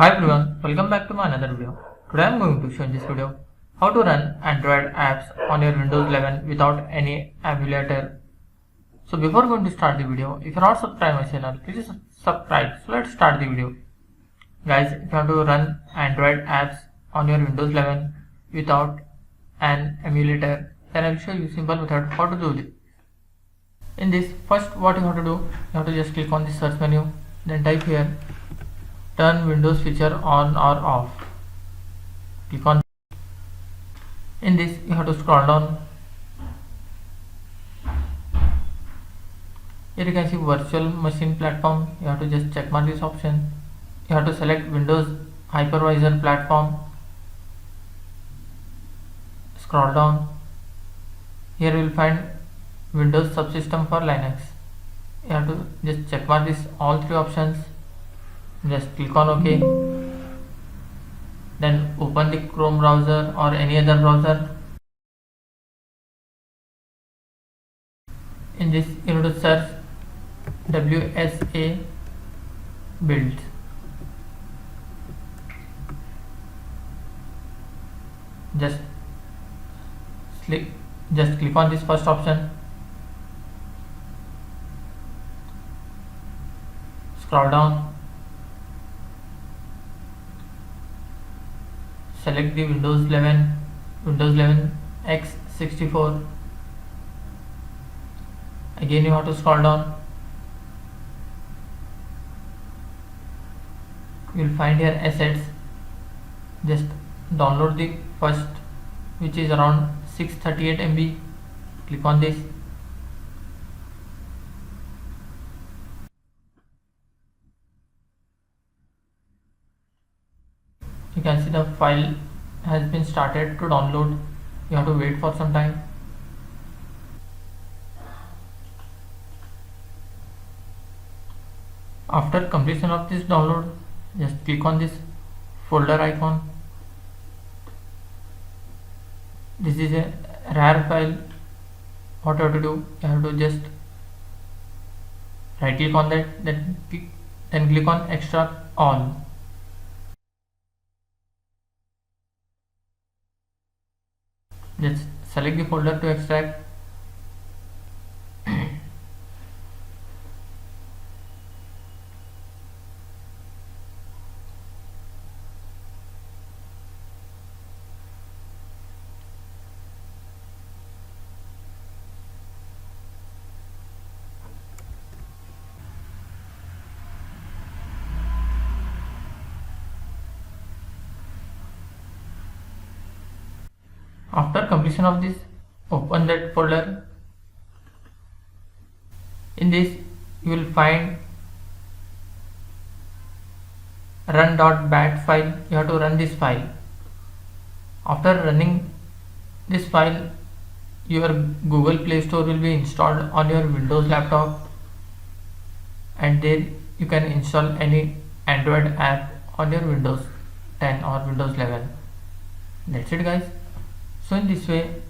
Hi everyone, welcome back to my another video. Today I am going to show in this video how to run Android apps on your Windows 11 without any emulator. So before going to start the video, if you are not subscribed my channel, please subscribe. So let's start the video. Guys, if you want to run Android apps on your Windows 11 without an emulator, then I will show you simple method how to do this. In this, first what you have to do, you have to just click on the search menu, then type here turn Windows feature on or off. Click on. In this you have to scroll down. Here you can see virtual machine platform. You have to just check mark this option. You have to select Windows hypervisor platform. Scroll down. Here you will find Windows subsystem for Linux. You have to just check mark this all three options. Just click on OK. Then open the Chrome browser or any other browser. In this you have to search WSA build. Just click on this first option. Scroll down. Select the Windows 11 x64. Again you have to scroll down. You will find here assets. Just download the first, which is around 638 MB. Click on this. You can see the file has been started to download. You have to wait for some time. After completion of this download, just click on this folder icon. This is a RAR file. What you have to do, you have to just right click on that, then click on extract all. Just select the folder to extract. After completion of this, open that folder. In this you will find run.bat file. You have to run this file. After running this file, your Google Play Store will be installed on your Windows laptop, and there you can install any Android app on your Windows 10 or Windows 11. That's it guys. So in this way